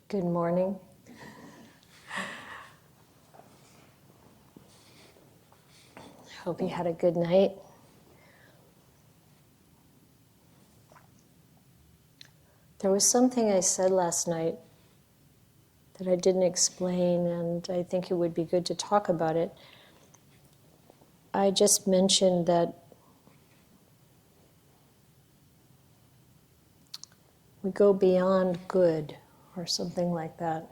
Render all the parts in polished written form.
Good morning. Hope you had a good night. There was something I said last night that I didn't explain, and I think it would be good to talk about it. I just mentioned that we go beyond good, or something like that.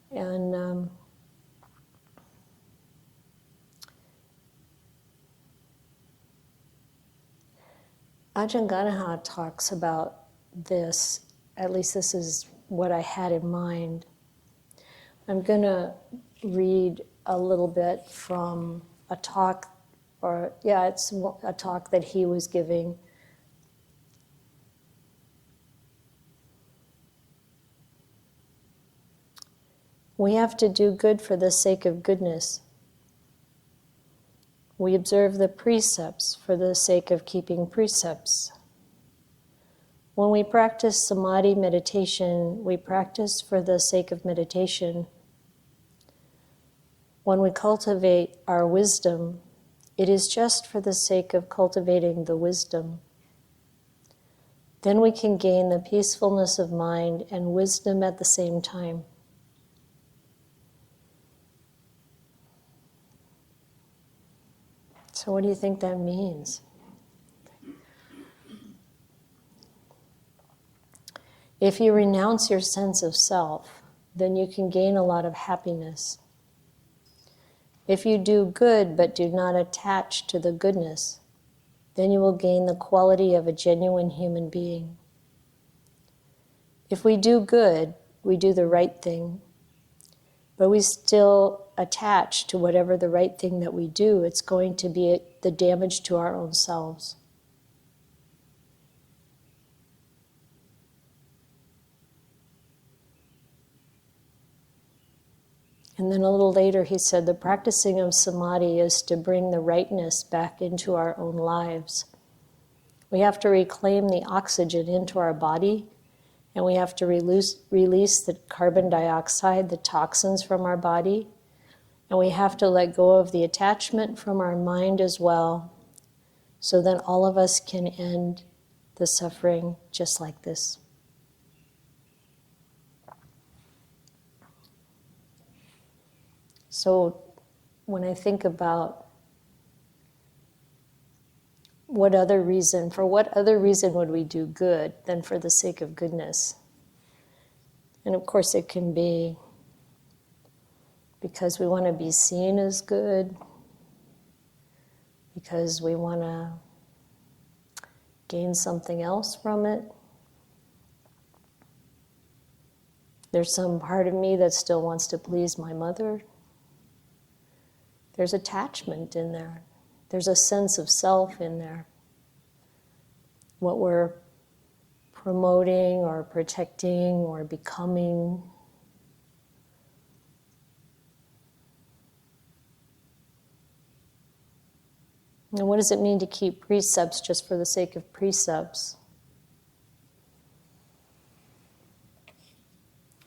And Ajahn Ganha talks about this, at least this is what I had in mind. I'm going to read a little bit from a talk, it's a talk that he was giving. We have to do good for the sake of goodness. We observe the precepts for the sake of keeping precepts. When we practice samadhi meditation, we practice for the sake of meditation. When we cultivate our wisdom, it is just for the sake of cultivating the wisdom. Then we can gain the peacefulness of mind and wisdom at the same time. So what do you think that means? If you renounce your sense of self, then you can gain a lot of happiness. If you do good but do not attach to the goodness, then you will gain the quality of a genuine human being. If we do good, we do the right thing, but we still attach to whatever the right thing that we do, it's going to be the damage to our own selves. And then a little later he said, the practicing of samadhi is to bring the rightness back into our own lives. We have to reclaim the oxygen into our body, and we have to release the carbon dioxide, the toxins from our body, and we have to let go of the attachment from our mind as well, so then all of us can end the suffering just like this. So when I think about for what other reason would we do good than for the sake of goodness? And of course it can be because we want to be seen as good, because we want to gain something else from it. There's some part of me that still wants to please my mother. There's attachment in there. There's a sense of self in there. What we're promoting or protecting or becoming. And what does it mean to keep precepts just for the sake of precepts?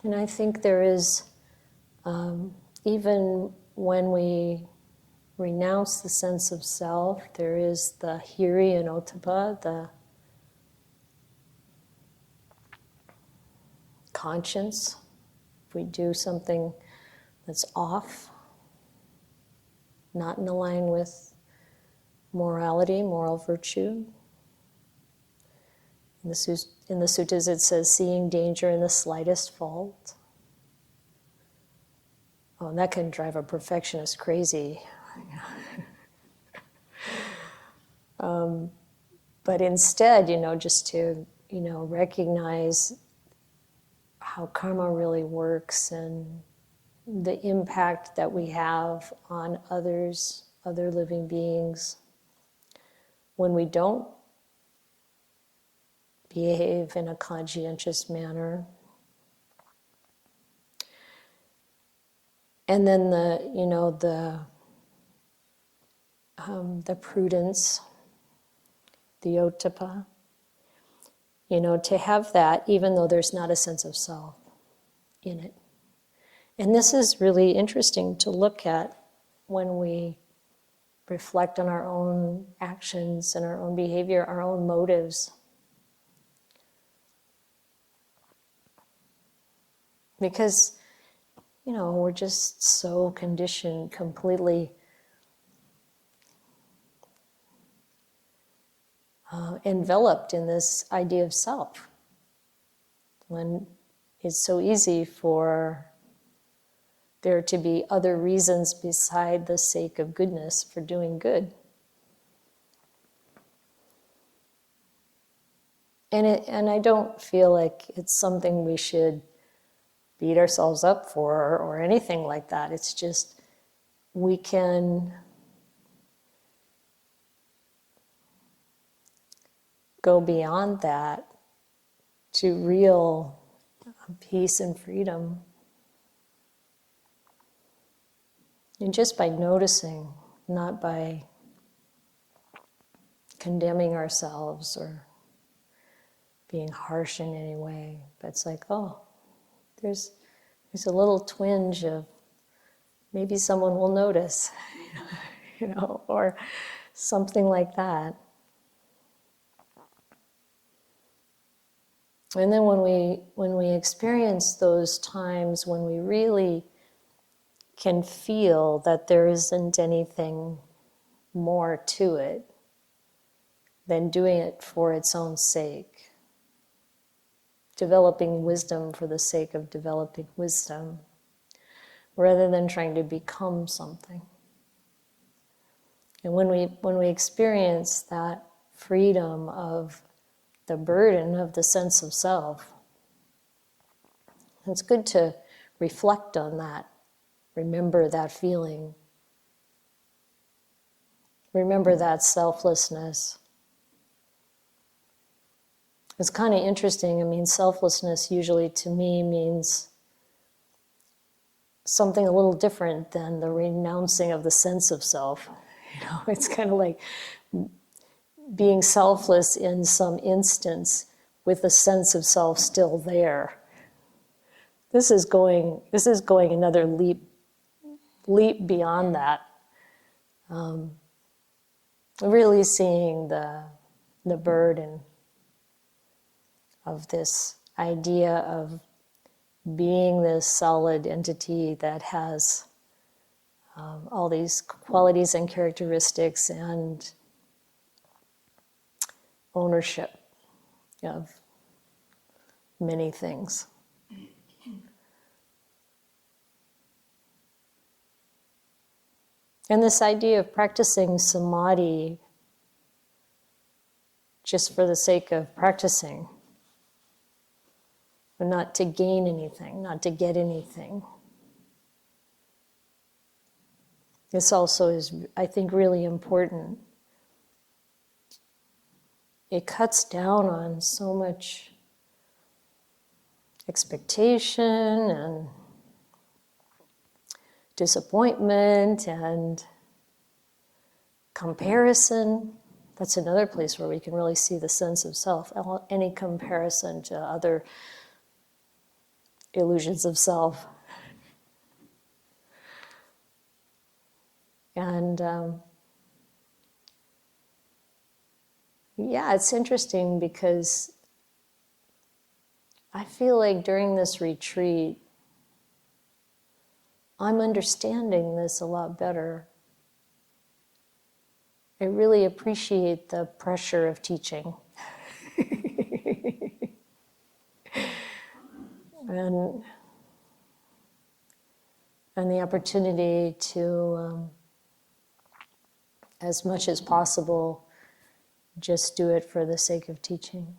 And I think there is, even when we renounce the sense of self, there is the hiri and ottappa, the conscience. If we do something that's off, not in line with morality, moral virtue. In the suttas it says, seeing danger in the slightest fault. Oh, and that can drive a perfectionist crazy. But instead, just to, recognize how karma really works and the impact that we have on others, other living beings, when we don't behave in a conscientious manner. And then the prudence, the ottappa. to have that even though there's not a sense of self in it. And this is really interesting to look at when we reflect on our own actions and our own behavior, our own motives. Because, we're just so conditioned, completely enveloped in this idea of self. When it's so easy for there to be other reasons beside the sake of goodness for doing good. And I don't feel like it's something we should beat ourselves up for or anything like that. It's just we can go beyond that to real peace and freedom. And just by noticing, not by condemning ourselves or being harsh in any way, but it's like, there's a little twinge of maybe someone will notice, or something like that. And then when we experience those times when we really can feel that there isn't anything more to it than doing it for its own sake, developing wisdom for the sake of developing wisdom, rather than trying to become something. And when we experience that freedom of the burden of the sense of self, it's good to reflect on that, remember that feeling, remember that selflessness. It's kind of interesting. Selflessness usually to me means something a little different than the renouncing of the sense of self. It's kind of like being selfless in some instance with the sense of self still there. This is going another leap beyond that. Really seeing the burden of this idea of being this solid entity that has all these qualities and characteristics and ownership of many things. And this idea of practicing samadhi just for the sake of practicing, but not to gain anything, not to get anything. This also is, I think, really important. It cuts down on so much expectation and disappointment and comparison. That's another place where we can really see the sense of self. Any comparison to other illusions of self. And it's interesting because I feel like during this retreat, I'm understanding this a lot better. I really appreciate the pressure of teaching. and the opportunity to, as much as possible, just do it for the sake of teaching.